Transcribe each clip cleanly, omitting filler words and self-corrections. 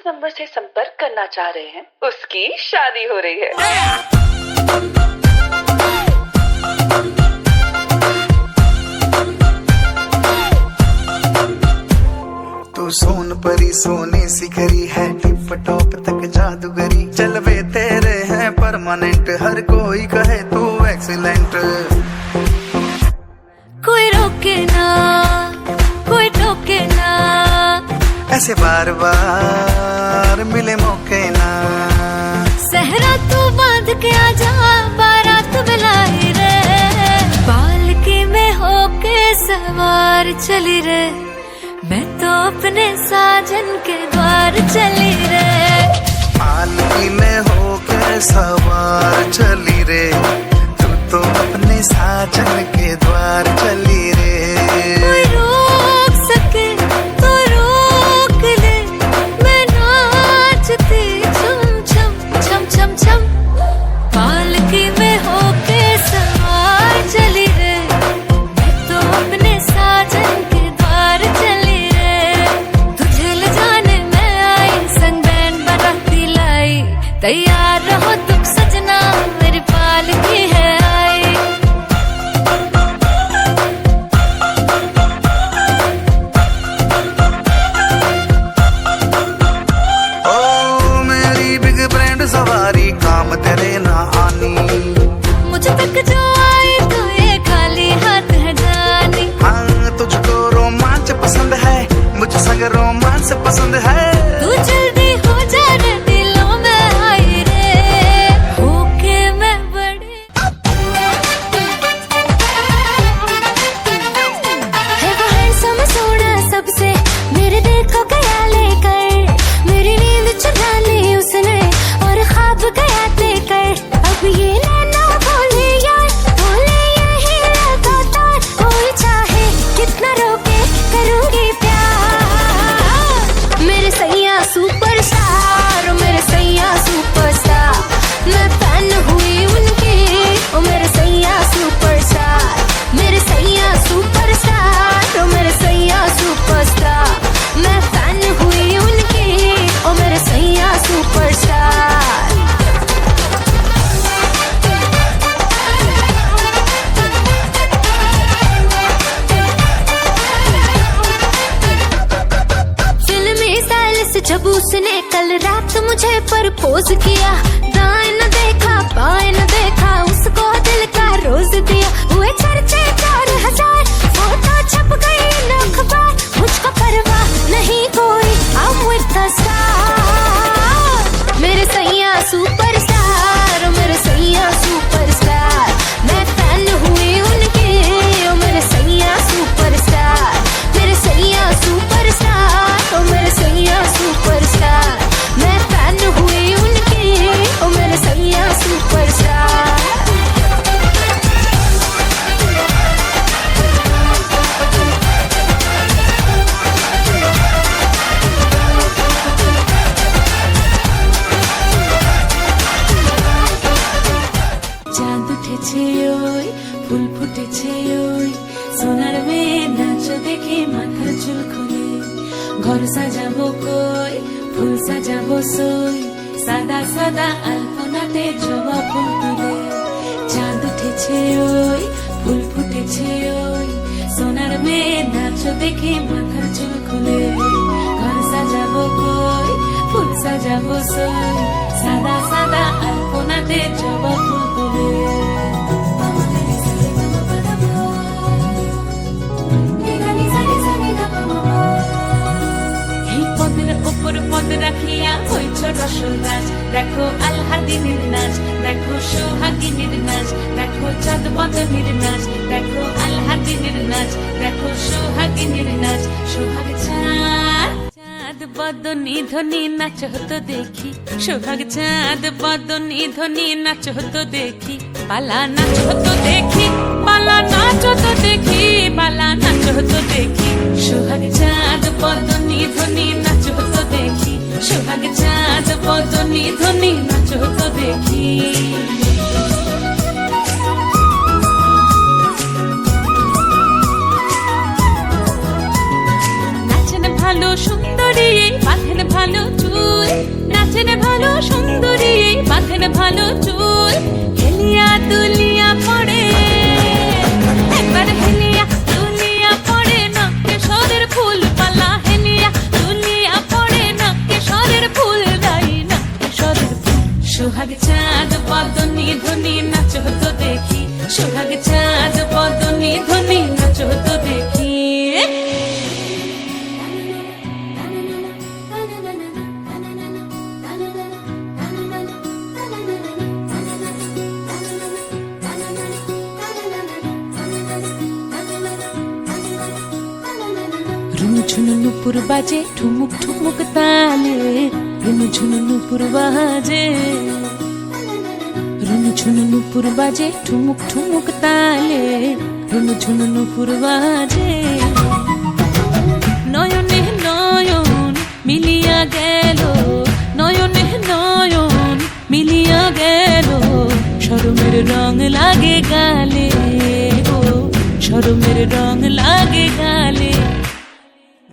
Number से संपर्क करना चाह रहे हैं उसकी शादी हो रही है। तू सोन परी सोने सिखरी है, टिप टॉप तक जादूगरी, चलवे तेरे हैं परमानेंट, हर कोई कहे तू एक्सीलेंट। कोई रोके ना, कोई टोके ना, ऐसे बार बार मिले मौके ना। सहरा तू बांध के आजा, बारात बुलाई रे, पालकी में होके सवार चली रे, मैं तो अपने साजन के द्वार चली रे। पालकी में होके सवार चली रे, तू तो अपने साजन के द्वार चली रे। कोई रोक सके तो रोक ले, मैं नाचती छम छम छम छम छम, पालकी में होके सवार चली रे, मैं तो अपने साजन के द्वार चली रे। तुझे ले जाने मैं आई, संग बैंड बाराती लाई, तैयार रहो तुम सजना, मेरी पालकी है आई। ओ मेरी बिग ब्रांड सवारी, काम तेरे ना आनी, मुझे तक जो आई तो ये खाली हाथ है जानी। हाँ तुझको रोमांच पसंद है, मुझे संग रोमांस पसंद है। तू जल्दी हो जा रे, दिलों में आई रे, होके मैं बड़ी है वो हैंडसम सोना सबसे, मेरे दिल को गया लेकर, मेरी नींद चुरा ली उसने और ख्वाब गया देकर। अब ये नैना बोले यार, बोले यही लगातार, कोई चाहे कितना रोके करूंगी प्यार। मेरे सैया सुपरस्टार, मेरे सैया सुपरस्टार, मैं फैन हुई उनकी, ओ मेरे सैया सुपरस्टार, मेरे सैया सुपरस्टार, ओ मेरे सैया सुपरस्टार, मैं फैन हुई उनकी, ओ मेरे सैया सुपरस्टार। फिल्मी स्टाइल से जब उसने कल रात मुझे प्रपोज किया, दाएं न देखा बाएं न देखा, उसको दिल का रोज दिया, हुए चर्चे 4000, फोटो छप गई न अखबार, मुझको परवाह नहीं कोई, I'm with the star। मेरे सैया सुपरस्टार, मेरे सैया सुपरस्टार, मैं फैन हुई उनकी, ओ मेरे सैया सुपरस्टार, मेरे सैया सुपरस्टार, ओ मेरे सैया सुपरस्टार, मैं फैन हुई उनकी, ओ मेरे सैया सुपरस्टार। চাঁদ উঠেছে ওই, ফুল ফুটেছে ওই, সোনার মেয়ে নাচ দেখে মাথার চুল খুলে, ঘর সাজাবো কই, ফুল সাজাবো সই, সাদা সাদা আলপনাতে জবা ফুল তুলে। চাঁদ উঠেছে ওই, ফুল ফুটেছে ওই, সোনার মেয়ে নাচ দেখে মাথার চুল খুলে, ঘর সাজাবো কই, ফুল সাজাবো সই, সাদা সাদা আলপনাতে জবা ফুল তুলে। এই পদের ওপর পদ রাখিয়া হইছ রসল গাছ, দেখো আলহাদিনের নাচ, দেখো সোহাগিনীর নাচ, দেখো চাঁদ বদনের নাচ, দেখো আলহাদিনের নাচ, দেখো সোহাগিনীর নাচ, সোহাগ চাঁদ চাঁদ বদনী ধ্বনি নাচ হতো দেখি, সোহাগ চাঁদ বদনী ধ্বনি নাচ হতো দেখি, পালা নাচ হতো দেখি, পালা নাচ হতো দেখি, পালা নাচ হতো দেখি, সোহাগ চাঁদ বদনী ধ্বনি নাচ হতো দেখি, সোহাগ চাঁদ বদনী ধ্বনি নাচ হতো দেখি। নাচেন ভালো সুন্দরী, বাঁধেন বাঁধেন ভালো চুল, নাচেন ভালো সুন্দরী, বাঁধেন ভালো চুল, হেলিয়া দুলিয়া পড়ে, একবার হেলিয়া দুলিয়া পড়ে না কেশরের ফুল পালা, হেলিয়া দুলিয়া পড়ে না কেশরের ফুল, দাই না কেশরের ফুল। সোহাগ চাঁদ বদনি ধ্বনি নাচ হতো দেখি, সোহাগ চাঁদ বদনি ধ্বনি নাচ হতো দেখি। ঝুনু নুপুর বাজে ঠুমুক ঠুমুক তালে, রুনু ঝুনু নুপুর বাজে, রুনু ঝুনু নুপুর বাজে ঠুমুক ঠুমুক তালে, রুনু ঝুনু নুপুর বাজে। নয়নে নয়ন মিলিয়া গেল, নয়নে নয়ন মিলিয়া গেল, শরমের রং লাগে গালে গো, শরমের রং লাগে গালে।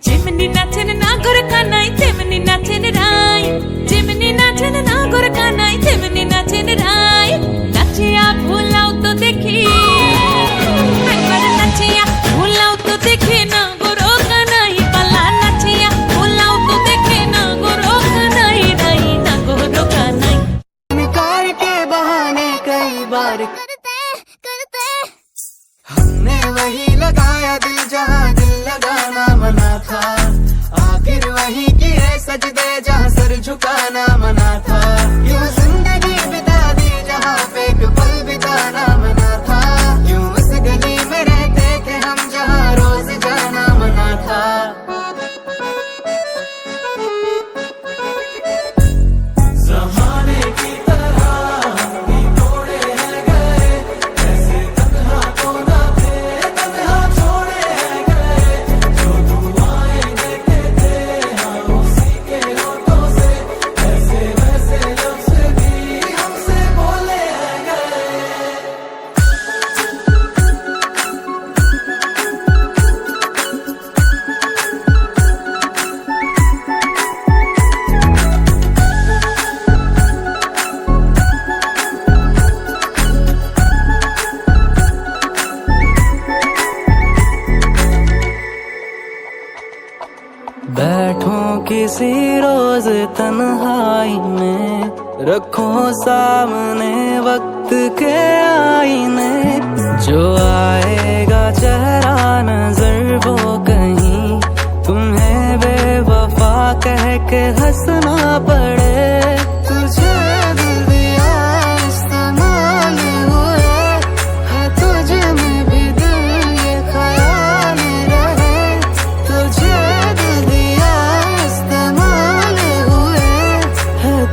যেমনি নাচেন নাগর কানাই তেমনি নাচেন রাই, যেমনি নাচেন নাগর কানাই তেমনি নাচেন রাই, নাচিয়া ভুলাও তো দেখি, একবার নাচিয়া ভুলাও তো দেখি নাগর কানাই পালা, নাচিয়া ভুলাও তো দেখি নাগর কানাই, রাই নাগর কানাই। इनकार के बहाने कई बार करते हमने वही लगाया दिल जहाँ दिल लगाना मना था, आखिर वही किए सजदे जहाँ सर झुकाना मना था, यूं जिंदगी बिता दी जहाँ पे एक पल बिताना मना था, यूं उस गली में रहते थे हम जहाँ रोज जाना मना था। बैठो किसी रोज तन्हाई में, रखो सामने वक्त के आईने, जो आएगा चेहरा नजर वो कहीं तुम्हें बेवफा कह के हंसना पड़े, तुझे दिल दिया इस्तेमाल हुए है, तुझे में भी दिल ये ख्याल रहे, तुझे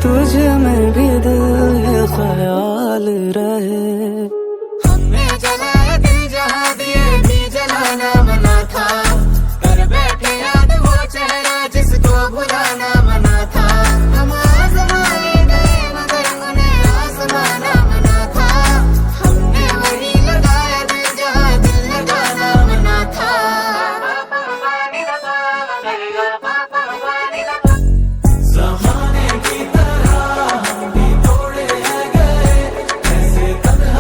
तुझ में भी दिल ये ख्याल रहे। हमने जलाया दिल जहाँ दिए भी जलाना मना था, कर बैठे याद वो चेहरा जिसको भुलाना मना था, हम आज़माए गए मगर उन्हें आज़माना मना था, हमने वही लगाया दिल जहाँ दिल लगाना मना था। ज़माने की तरह हम भी थोड़े हैं गए, ऐसे तन्हा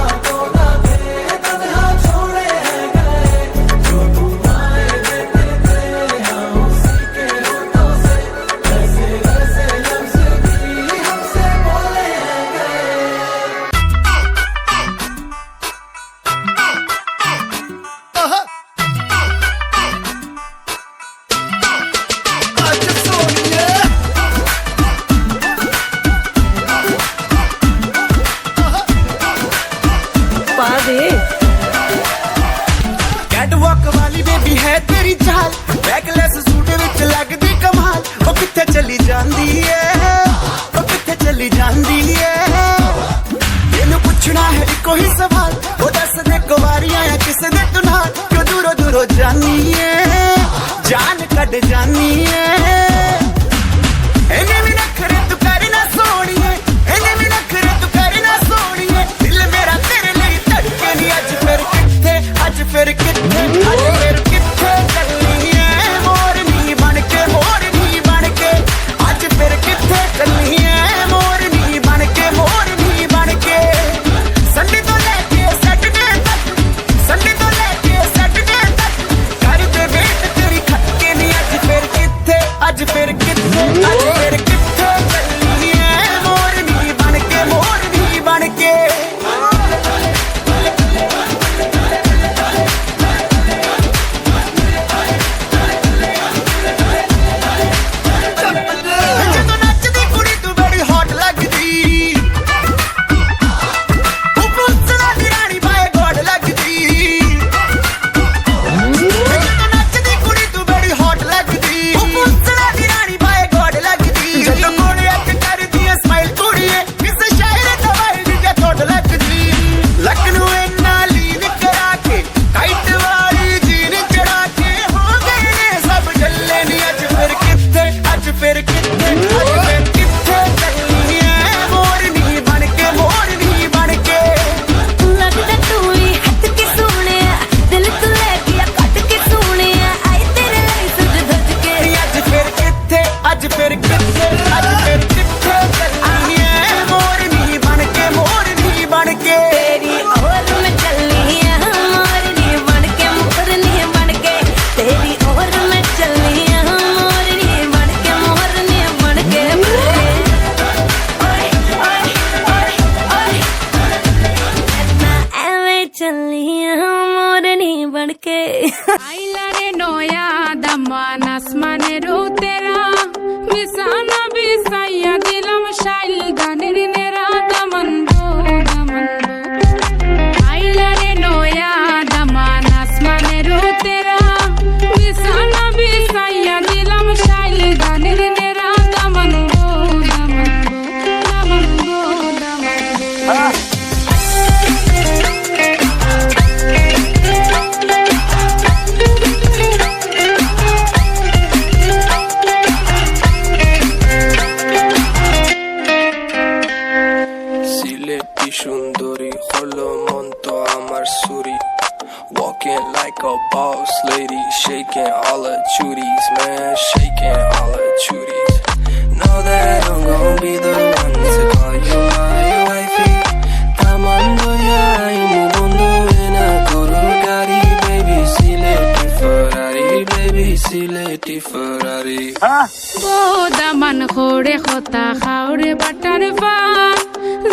ও দামান খোরে খতা খাওরে বাটার পা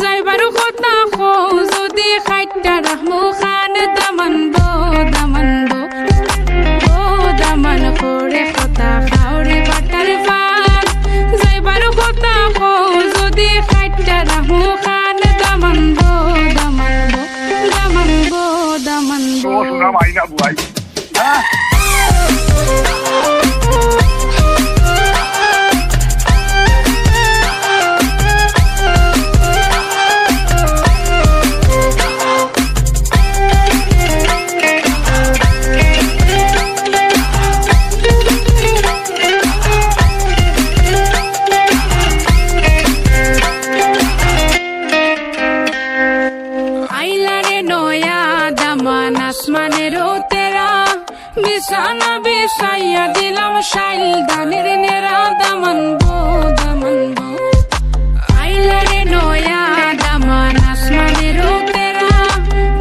যাইবারু খতা খো যদি খাইটা রাহমু খান দামান বো ও দামান খোরে খতা খাওরে বাটার পা যাইবারু খতা খো যদি খাইটা রাহমু খান দামান বো শোনা মাইনা বুয়াই বিছানা বিছাইয়া দিলাম শাইল দানের নেরা দামান বো আইলারে নয়া দামান আসমানের তেরা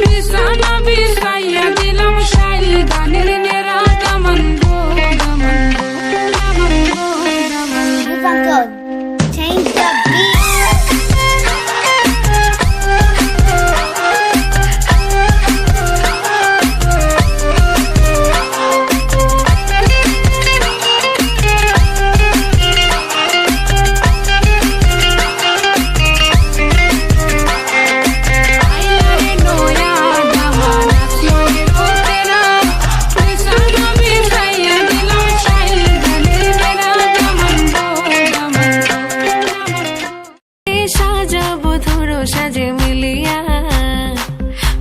বিছানা বিছাইয়া দিলাম শাইল দানের নেরা দামান বো Change the beat. সাজে মিলিয়া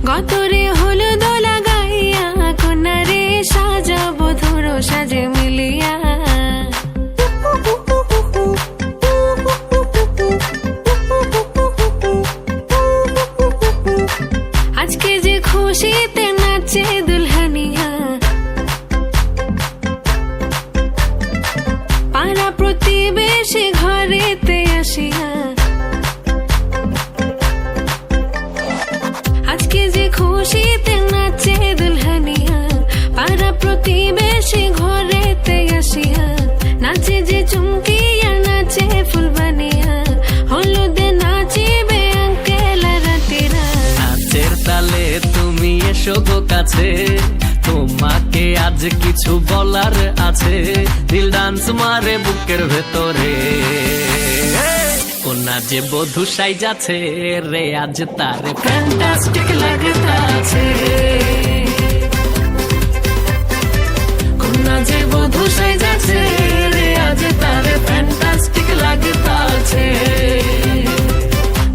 গতরে হলুদ লাগাইয়া কোনারে সাজাবো ধরো সাজে মিলিয়া আজকে যে খুশিতে নাচে দুলহানিয়া পাড়া প্রতিবেশী ঘরেতে আসিয়া আজকে যে খুশিতে নাচে দুলহানিয়া পাড়া প্রতিবেশী ঘরেতে আসিয়া নাচে যে চুমকিয়া নাচে ফুলবানিয়া হলুদে নাচিবে আঙ্কেল রাতেরা নাচের তালে তুমি এসো গো কাছে তোমাকে আজ কিছু বলার আছে দিল ডান্স মারে বুকের ভেতরে কোনা যে বধু সাইজাছে রে আজ তারে ফ্যান্টাস্টিক লাগতাছে কোনা যে বধু সাইজাছে রে আজ তারে ফ্যান্টাস্টিক লাগতাছে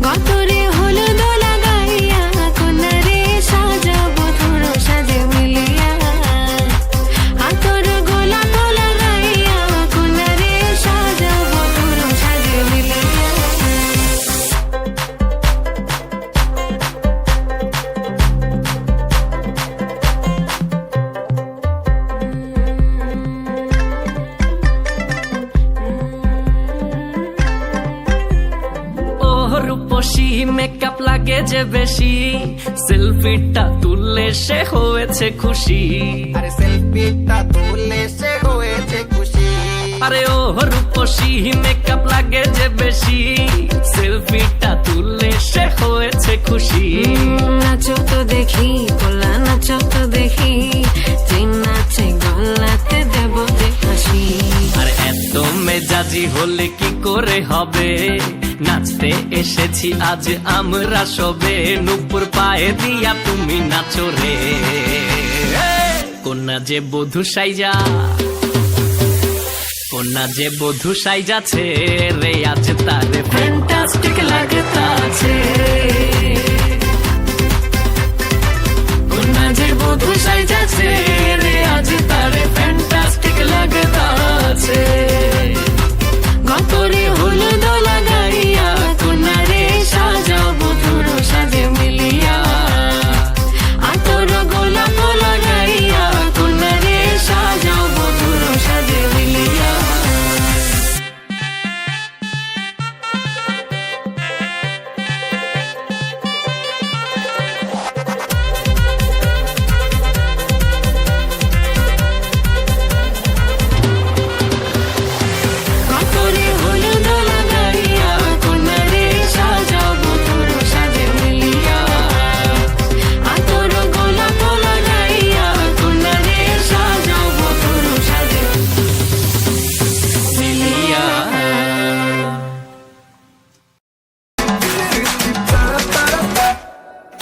গতরে হলুদ লাগাইয়া কোনারে সাজাবো ধরো সাজে মিলিয়া আতর গোলাপ লাগাইয়া কোনারে সাজাবো ধরো সাজে মিলিয়া রূপসী মেকআপ লাগে যে বেশি সেলফিটা তুললে সে হয়েছে খুশি আরে সেলফিটা তুললে সে হয়েছে খুশি আরে ও রূপসী মেকআপ লাগে যে বেশি সেলফিটা তুললে সে হয়েছে খুশি নাচো তো দেখি কোলা নাচো তো দেখি যে নাচে গলাতে দেব যে হাসি আর এত মেজাজি হলে কি করে হবে নাচতে এসেছি আজ আমরা সবে নুপুর পায়ে দিয়া তুমি নাচো রে কোনা যে বধু সাইজা কোনা যে বধু সাইজাছে রে আজ তারে ফ্যান্টাস্টিক লাগতাছে কোনা যে বধু সাইজাছে রে আজ তারে ফ্যান্টাস্টিক লাগতাছে গতরে হলুদ লাগাইয়া কোনারে সাজাবো ধরো সাজে মিলিয়া আতর গোলাপ লাগাইয়া কোনারে সাজাবো ধরো সাজে মিলিয়া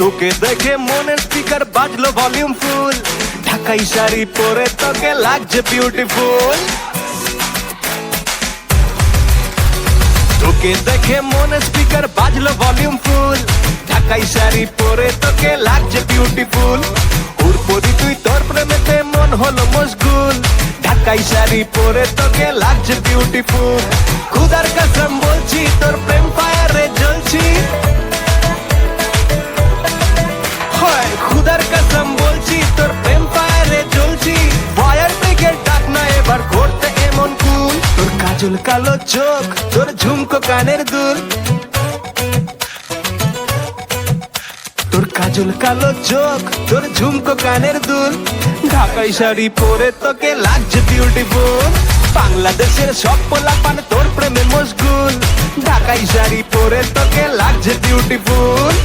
তোকে দেখে মনের স্পিকার বাজলো ভলিউম ফুল, ঢাকাই শাড়ি পরে তোকে লাগছে বিউটিফুল। তোকে দেখে মনের স্পিকার বাজলো ভলিউম ফুল, ঢাকাই শাড়ি পরে তোকে লাগছে বিউটিফুল। উর্পরি তুই তোর প্রেমেতে মন হলো মশগুল, ঢাকাই শাড়ি পরে তোকে লাগছে বিউটিফুল। খুদার কসম বলছি তোর প্রেম ফায়ারে জ্বলছি, হয় খুদার কসম বলছি তোর প্রেম ফায়ারে জ্বলছি। ফায়ার ব্রিগেড ডাক না এবার করতে এমন কুল, তোর কাজল কালো চোখ তোর ঝুমকো কানের দুল, তোর কাজল কালো চোখ তোর ঝুমকো কানের দুল। ঢাকাই শাড়ি পরে তোকে লাগছে বিউটিফুল, বাংলাদেশের সব পোলাপান তোর প্রেমে মশগুল, ঢাকাই শাড়ি পরে তোকে লাগছে বিউটিফুল।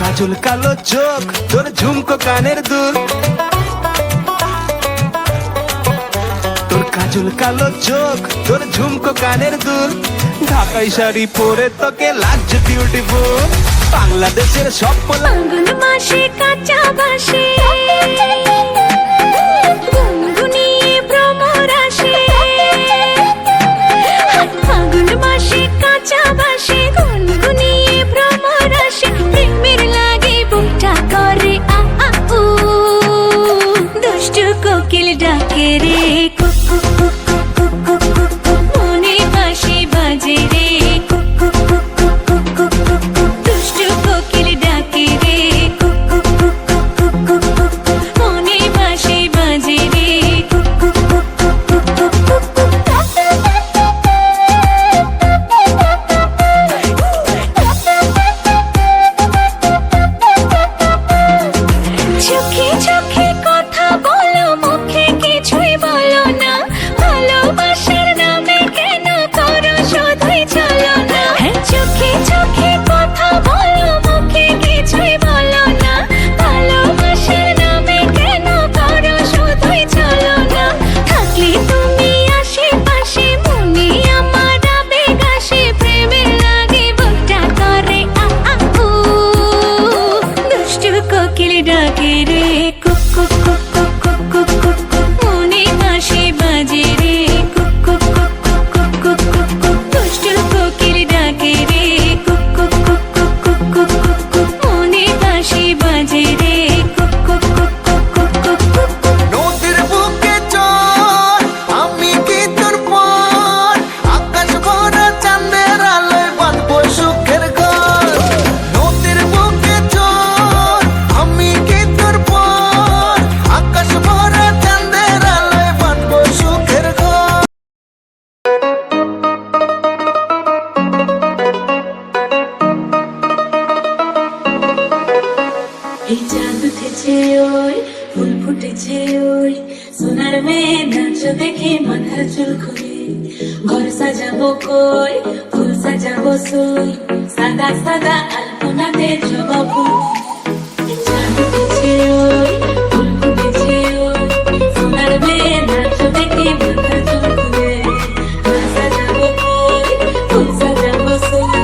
কাজল কালো চোখ তোর ঝুমকো কানের দুল, তোর কাজল কালো চোখ তোর ঝুমকো কানের দুল। ঢাকাই শাড়ি পরে তোকে লাগছে বিউটিফুল, বাংলাদেশের সব ফাল্গুন মাসে কাঁচা বাসে গুনগুনিয়ে ভ্রমর আসে, ফাল্গুন মাসে কাঁচা বাসে গুনগুনিয়ে ভ্রমর আসে। প্রেমের লাগে বুকটা করে আ আ উ, দুষ্টু কোকিল ডাকে রে কুকু কুকু কুকু কুকু, মনে বাঁশি বাজে রে কুকু কুকু কুকু কুকু, দুষ্টু কোকিল ডাকে রে কুকু কুকু কুকু কুকু, মনে বাঁশি বাজে রে কুকু কুকু কুকু কুকু। চোখে চোখে কথা বলো, মুখে কিছুই বলো না, ভালোবাসার নামে কেন করো শুধুই চলো না। চোখে চোখে কথা বলো, মুখে কিছুই বলো না, ভালোবাসার নামে কেন করো শুধুই চলো না। থাকলে তুমি আশেপাশে মনে আমার আবেগ আসে, প্রেমের লাগে বুকটা করে আ আ উ, দুষ্টু কোকিল ডাকে রে কুকু কুকু কুকু কুকু, মনে বাঁশি বাজে রে কুকু কুকু কুকু কুকু, দুষ্টু কোকিল ডাকে রে কুকু কুকু কুকু কুকু, মনে বাঁশি বাজে রে কুকু কুকু কুকু কুকু। নদীর বুকে চল আমি কি তোর পর, আকাশ ভরা চাঁদের আলোয় বাঁধবো সুখের ঘর। নদীর বুকে চল আমি কি তোর পর, আকাশ ভরা চাঁদের আলোয় বাঁধবো সুখের ঘর। এই চাঁদ উঠেছে ওই, ফুল ফুটেছে ওই, সোনার মেয়ে নাচ দেখে মাথার চুল খুলে। ঘর সাজাবো কই, ফুল সাজাবো সই, সাদা সাদা আলপনাতে জবা ফুল। এই চাঁদ উঠেছে ওই, ফুল ফুটেছে ওই, সোনার মেয়ে নাচ দেখে মাথার চুল খুলে। ঘর সাজাবো কই, ফুল সাজাবো সই,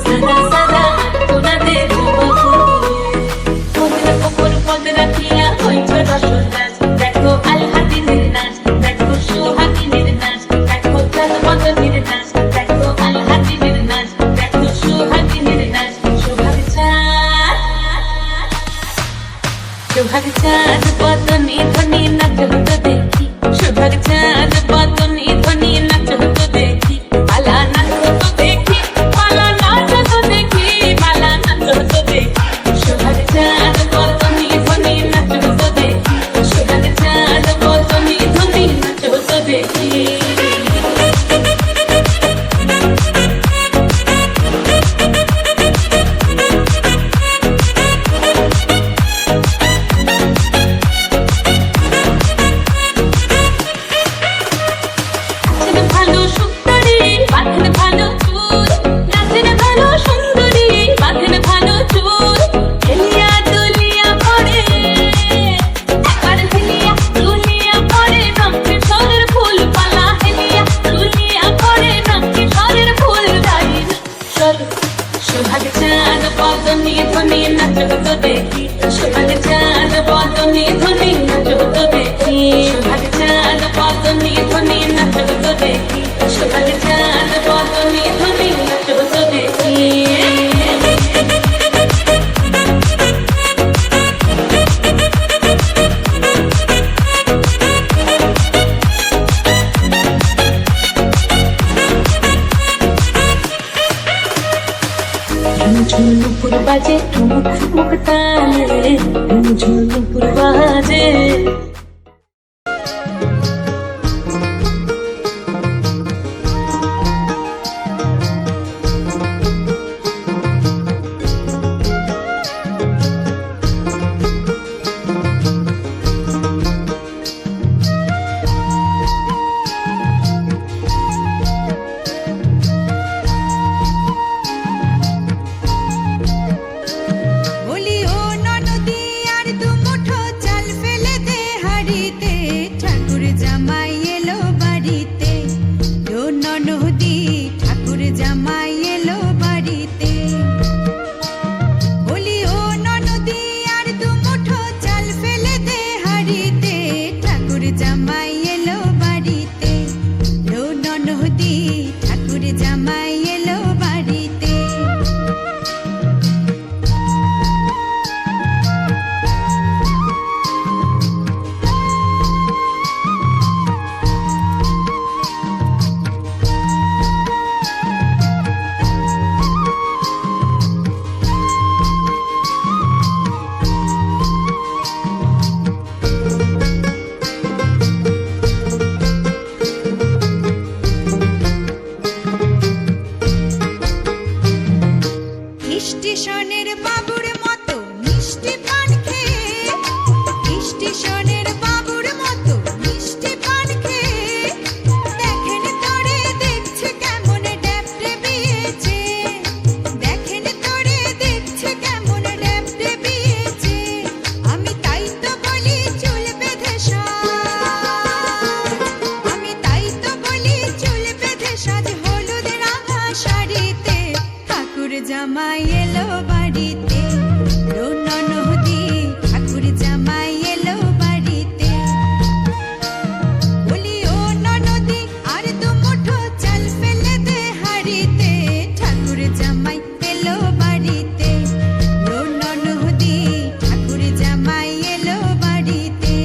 সাদা সাদা আলপনাতে জবা ফুল। পদরা কপর পদ রাখিয়া হইছে রসল নাচ, দেখো আলহাদিনের নাচ, দেখো সোহাগিনীর নাচ, দেখো চাঁদ বদনের নাচ, দেখো আলহাদিনের নাচ, দেখো সোহাগিনীর নাচ। সোহাগ চাঁদ বদনে ধ্বনি নাচো তো দেখি সোহাগ চাঁদ বদনে ধ্বনি নাচো তো দেখি সোহাগ চাঁদ বদনে ধ্বনি নাচো তো দেখি সোহাগ চাঁদ বদনে ধ্বনি নাচো তো দেখি ঝুনুপুর বাজে ঠুমুক ঠুমুক তালে ঝুনুপুর বাজে বলি ও ননদী আর দু মুঠো চাল ফেলে দে হাড়িতে ঠাকুর জামাই এলো বাড়িতে ও ননদী ঠাকুর জামাই এলো বাড়িতে বলি ও ননদী আর দু মুঠো চাল ফেলে দে হাড়িতে ঠাকুর জামাই এলো বাড়িতে ও ননদী ঠাকুর জামাই এলো বাড়িতে স্টেশনের বাবুর মতো মিষ্টি পান খেয়ে স্টেশনের বাবুর মতো মিষ্টি পান খেয়ে দেখেন তোরে দেখছে কেমন ড্যাপটে বিয়েছে দেখেন তোরে দেখছে কেমন ড্যাপটে বিয়েছে আমি তাই তো বলি চুল বেঁধে সাজ আমি তাই তো বলি চুল বেঁধে সাজ হলুদ রাঙা শাড়িতে ঠাকুর জামাই এলো বাড়িতে ও ননদী ঠাকুর জামাই এলো বাড়িতে বলি ও ননদী আর দু মুঠো চাল ফেলে দে হাড়িতে ঠাকুর জামাই এলো বাড়িতে ও ননদী ঠাকুর জামাই এলো বাড়িতে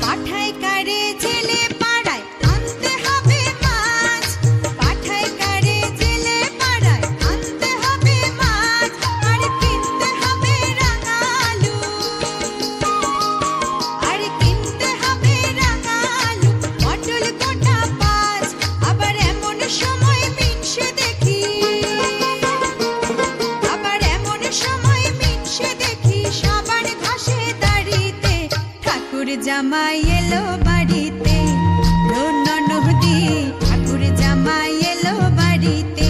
পাঠায় কারে জেলে পাড়ায় আনতে হবে মাছ পাঠায় কারে জেলে পাড়ায় আনতে হবে মাছ আর কিনতে হবে রাঙালু আর কিনতে হবে রাঙালু পটল গোটা পাঁচ আবার এমন সময় মিনসে দেখি আবার এমন সময় মিনসে দেখি সবার ঘাসে দাঁড়িতে ঠাকুর জামাই এলো বাড়িতে ও ননদী ঠাকুর জামাই এলো বাড়িতে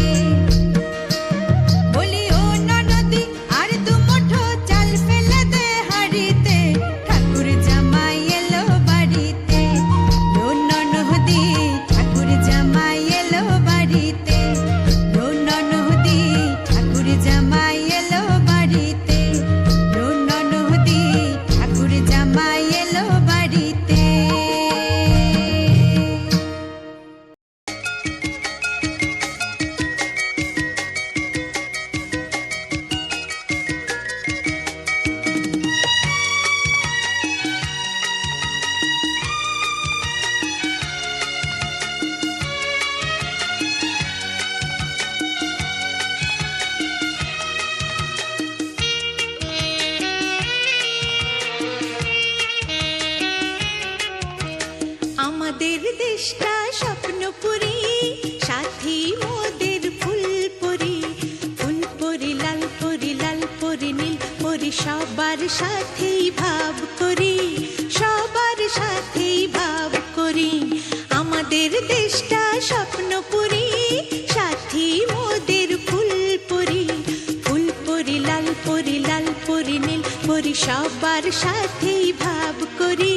বলি ও ননদী আর দু মুঠো চাল ফেলে দে হাড়িতে ঠাকুর জামাই এলো বাড়িতে ও ননদী ঠাকুর জামাই এলো বাড়িতে ও ননদী ঠাকুর জামাই এলো বাড়িতে ও ননদী ঠাকুর জামাই এলো বাড়িতে সবার সাথেই ভাব করি, সবার সাথেই ভাব করি, আমাদের দেশটা স্বপ্নপুরী, সাথী মোদের ফুলপুরি, ফুলপুরি লাল পরি, লাল পরি নীল পরি, সবার সাথেই ভাব করি,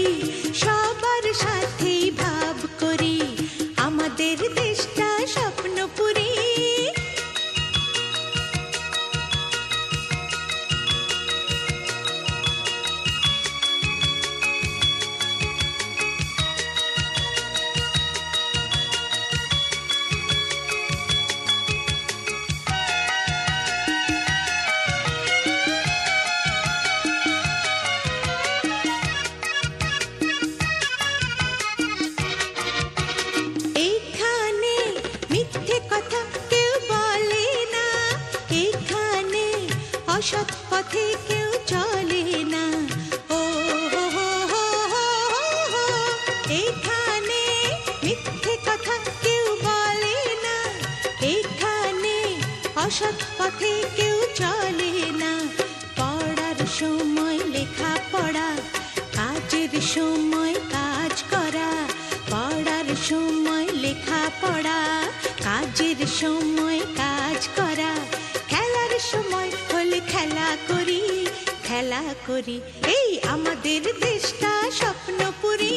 সবার সাথেই ভাব করি, আমাদের দেশটা স্বপ্নপুরী। এখানে মিথ্যে কথা কেউ বলে না, এখানে অসৎ পথে কেউ চলে না, ও হো হো হো হো হো। এখানে মিথ্যে কথা কেউ বলে না, এখানে অসৎ পথে কেউ চলে না, পড়ার সময় লেখা পড়া, কাজের সময় কাজ করা, পড়ার সময় লেখা পড়া, কাজের সময় কাজ করা, খেলার সময় হলে খেলা করি, খেলা করি, এই আমাদের দেশটা স্বপ্নপুরী।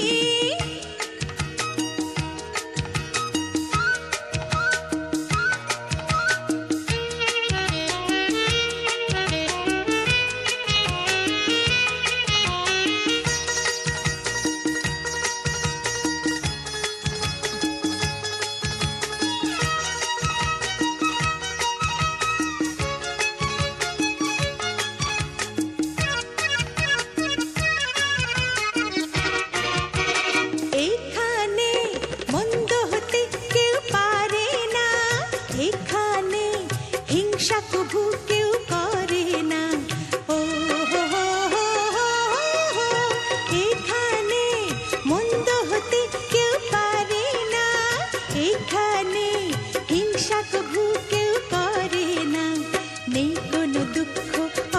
এখানে মন্দ হতে কেউ পারে না, এখানে হিংসা কভু কেউ করে না, ও হো হো হো হো হো। এখানে মন্দ হতে কেউ পারে না, এখানে হিংসা কভু কেউ করে না, নেই কোনো দুঃখ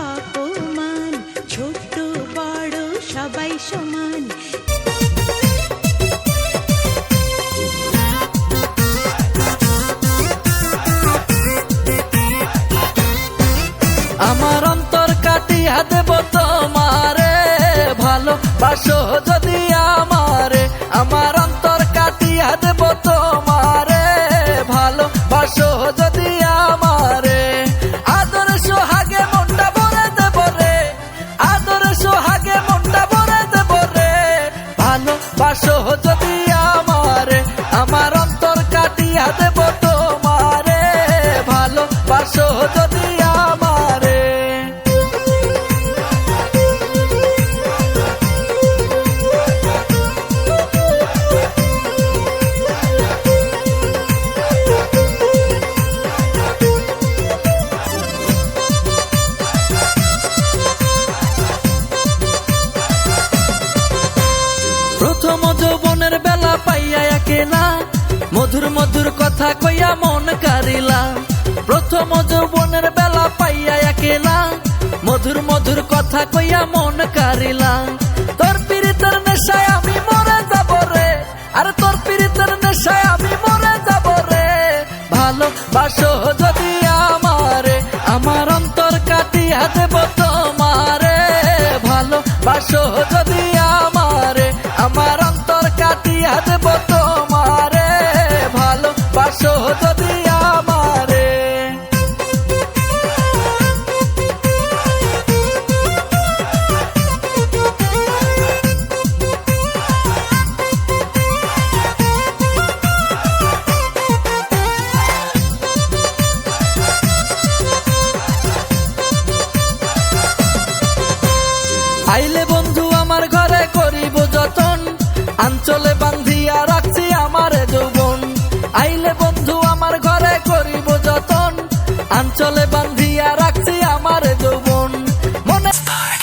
অপমান, ছোট বড় সবাই সমান। আমার অন্তর কাটিয়া দেব তোমারে, ভালোবাসো যদি আমারে, আমার অন্তর কাটিয়া দেব তোমারে, ভালোবাসো যদি আমারে, আদর সোহাগে মনটা ভরে দেব রে, আদর সোহাগে মনটা ভরে দেব রে, ভালোবাসো যদি আমারে, আমার অন্তর কাটিয়া দেব তোমারে, ভালোবাসো যদি আমারে। প্রথম যৌবনের বেলা পাইয়া একেলা, মধুর মধুর কথা কইয়া মন কারিলা, প্রথম যৌবনের বেলা পাইয়া একেলা, মধুর মধুর কথা কইয়া মন কারিলা, তোর পীড়িতের নেশায় আমি মরে যাব রে, আরে তোর পীড়িতের নেশায় আমি মরে যাব রে, ভালোবাসো যদি আমারে, আমার অন্তর কাটিয়া দেব তোমারে, ভালোবাসো যদি আমারে, আমার অন্তর কাটিয়া দেব তোমারে, ভালোবাসো যদি আমারে। আইলে বন্ধু আমার ঘরে করিব যতন, আঞ্চলে বান্ধিয়া রাখছি আমারে যৌবন, আইলে বন্ধু আমার ঘরে করিব যতন, আঞ্চলে বান্ধিয়া রাখছি আমারে যৌবন, মনে আমার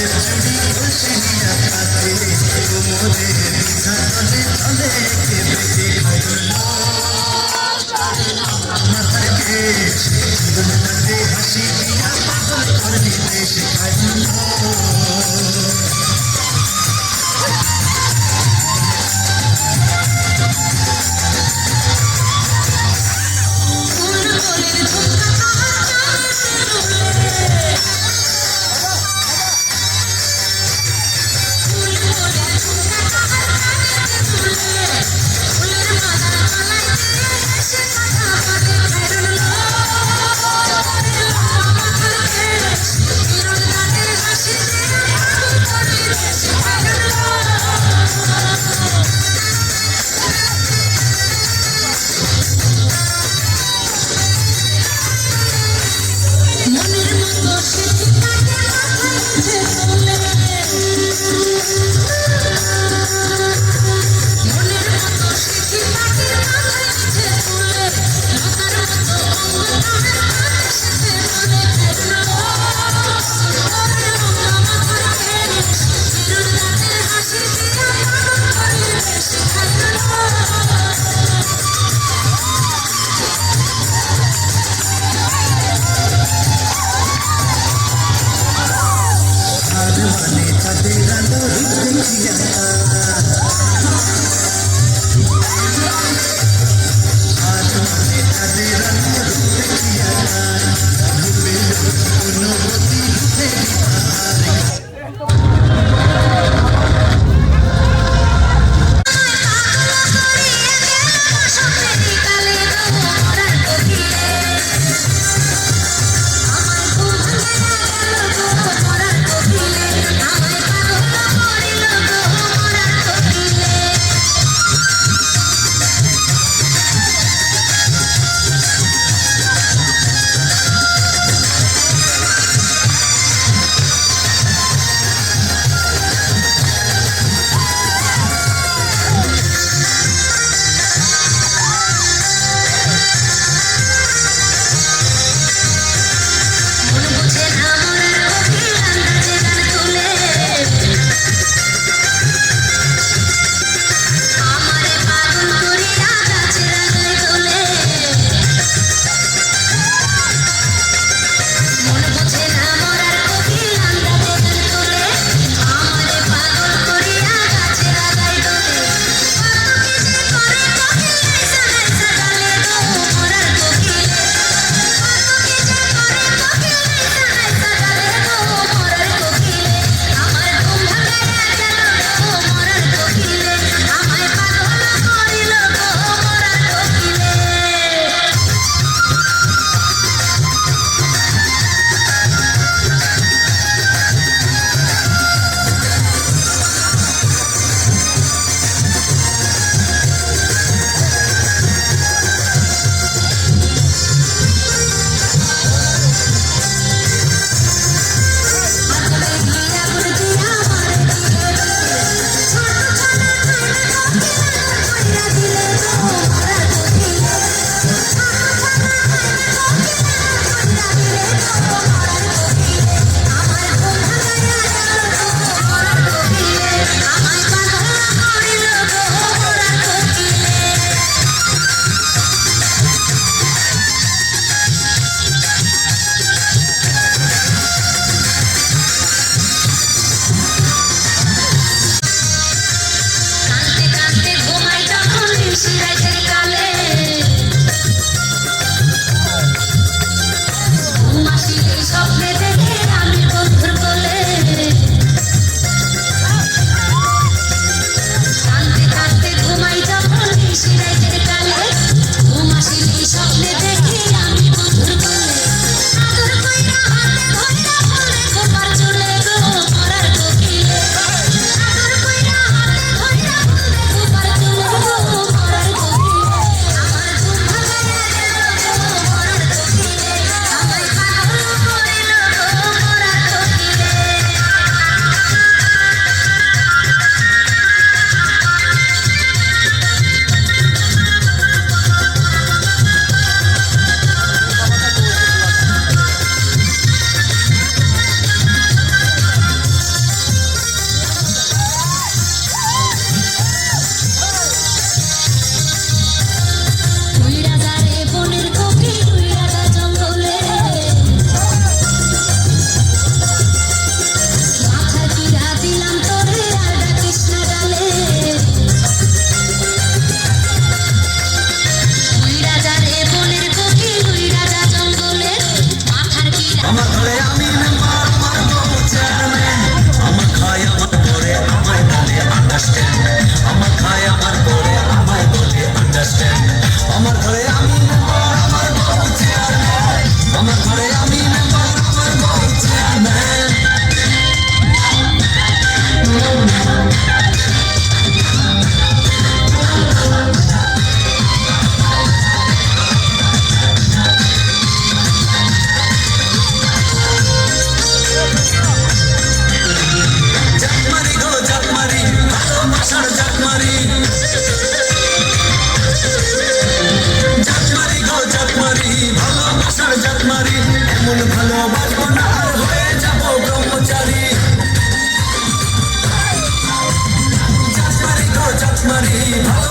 আমার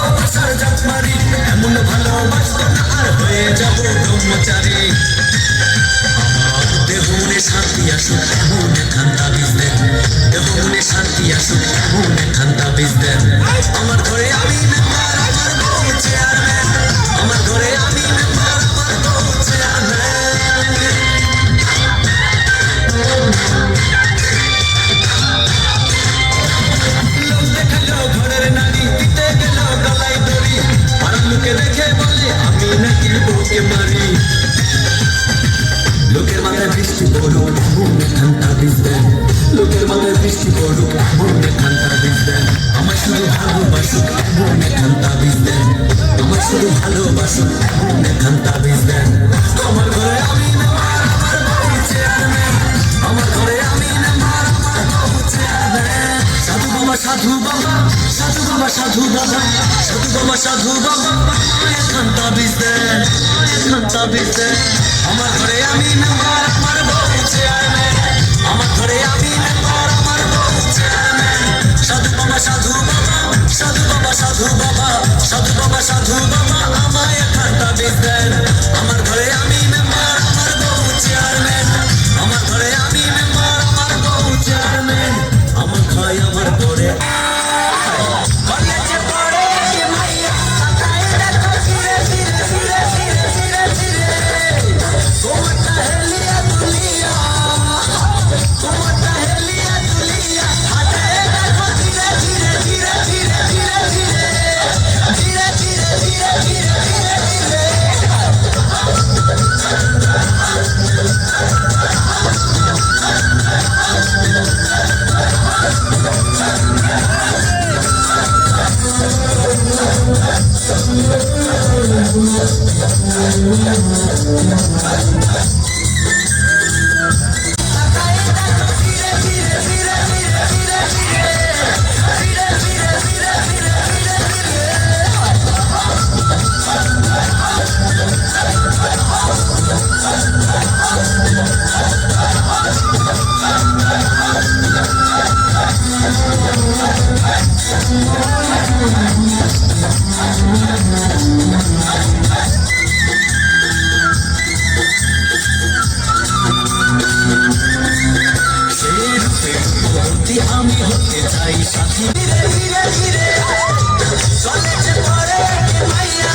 ভালোবাসার জাতমারি এমন ভালোবাসবো না আর হয়ে যাবো ব্রহ্মচারী আমার দেহ মনে শান্তি আসুক এমন একখান তাবিজ দেন দেহ মনে শান্তি আসুক এমন একখান তাবিজ দেন আমার ঘরে আমি মেম্বার আমার বউ চেয়ারম্যান আমার ঘরে আমি মেম্বার আমার বউ চেয়ারম্যান লোক দেখালো ঘরের নারী দিতে গেল গলায় দড়ি আর লোকে দেখে বলে আমি নাকি বউকে মারি লোকের মাথায় বৃষ্টি পড়ুক এমন একখান তাবিজ দেন লোকের মাথায় বৃষ্টি পড়ুক এমন একখান তাবিজ দেন আমার শুধু ভালোবাসুক এমন একখান তাবিজ দেন আমার শুধু ভালোবাসুক এমন একখান তাবিজ দেন আমার ঘরে আমি মেম্বার আমার বউ চেয়ারম্যান আমার ঘরে আমি মেম্বার আমার বউ চেয়ারম্যান সাধু বাবা সাধু বাবা সাধু বাবা সাধু বাবা সাধু বাবা সাধু বাবা একখান তাবিজ দেন একখান তাবিজ দেন আমার ঘরে আমি মেম্বার আমার বউ চেয়ারম্যান আমার ঘরে আমি মেম্বার আমার বউ চেয়ারম্যান সাধু বাবা সাধু বাবা সাধু বাবা সাধু বাবা সাধু বাবা সাধু বাবা আমায় একখান তাবিজ দেন আমার ঘরে আমি মেম্বার আমার বউ চেয়ারম্যান আমার ঘরে আমি মেম্বার আমার বউ চেয়ারম্যান আমার খাই আমার ঘরে কলেজে পড়ে মাইয়া তাকায় দেখো ধীরে ধীরে ধীরে ধীরে ধীরে ধীরে কোমরটা হেলিয়া দুলিয়া কোমরটা হেলিয়া দুলিয়া হাজারে দেখো ধীরে ধীরে ধীরে ধীরে ধীরে ধীরে ধীরে ধীরে ধীরে ধীরে ধীরে ধীরে আমি হতে চাই সাথী ধীরে ধীরে ধীরে কলেজে পড়ে মাইয়া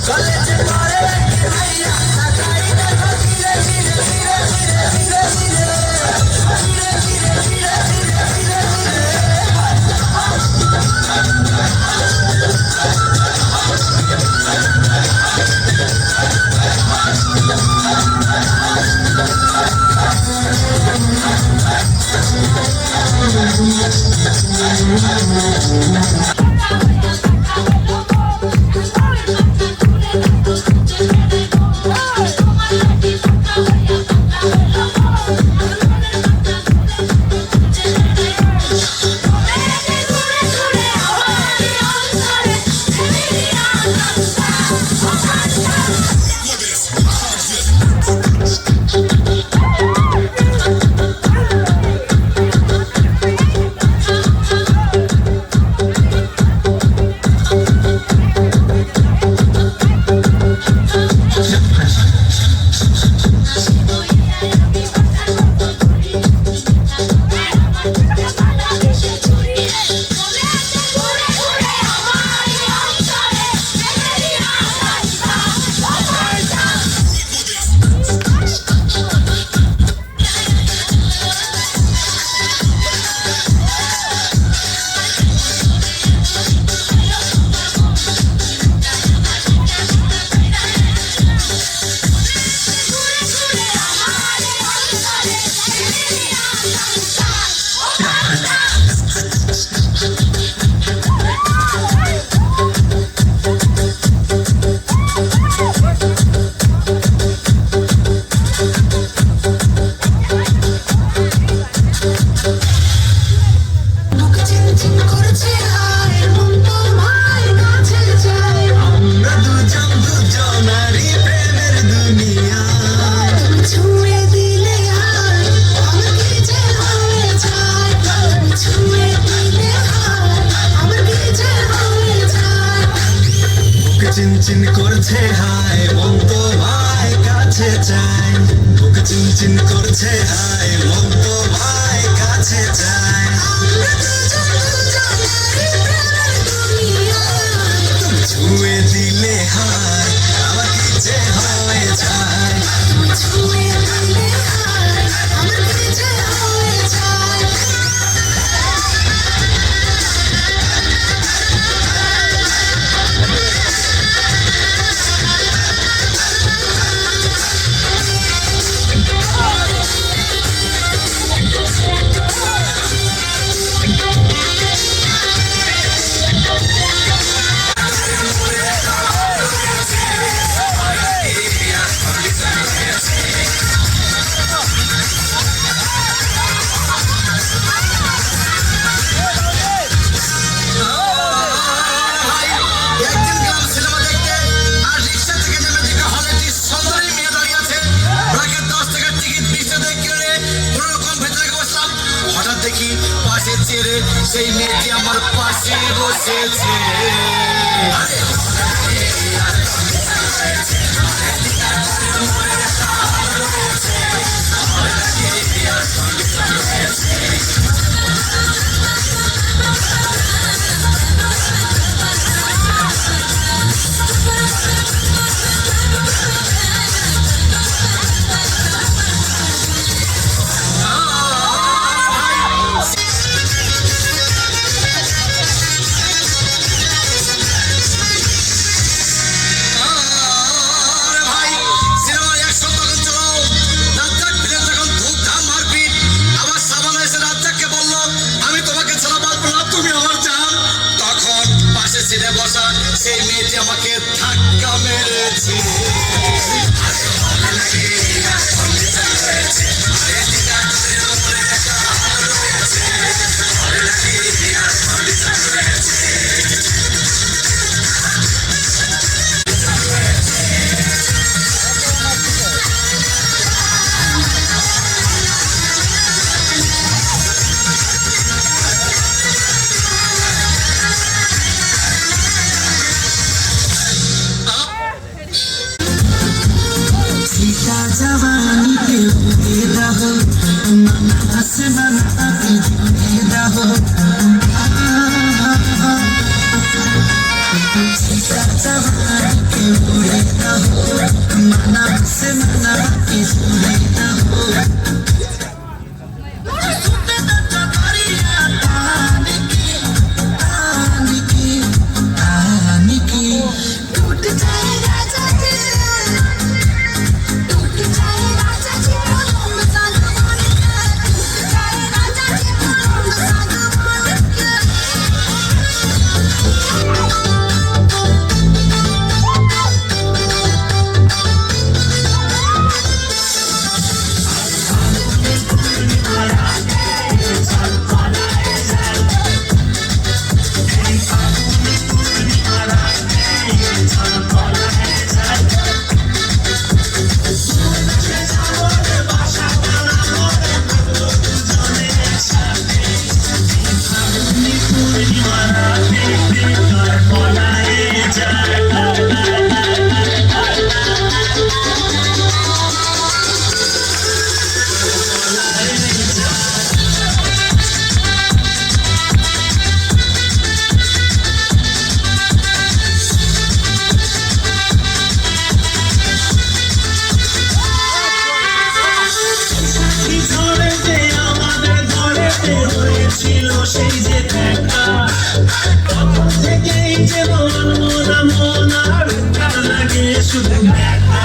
কলেজে পড়ে মাইয়া তাকাই দেখো ধীরে ধীরে ধীরে ধীরে ধীরে ধীরে ধীরে ধীরে ধীরে ধীরে চিনচিন করছে হায় মন তোমায় কাছে চায় বুক চিনচিন করছে হায় মন তোমায় কাছে চায় তুমি ছুঁয়ে দিলে হায় আমার কি যে হয়ে যায় ছুঁয়ে দিলে হায় আমার কি যে হয়ে যায় সেই মেয়েটি আমার পাশে বসেছে সেই মেয়েটি আমাকে ধাক্কা মেরেছে जवानी के रहो से बना रहो जवानी के रहो मना से मना रहो সেই যে দেখা তখন থেকেই যে মন মন আর লাগে শুধু দেখা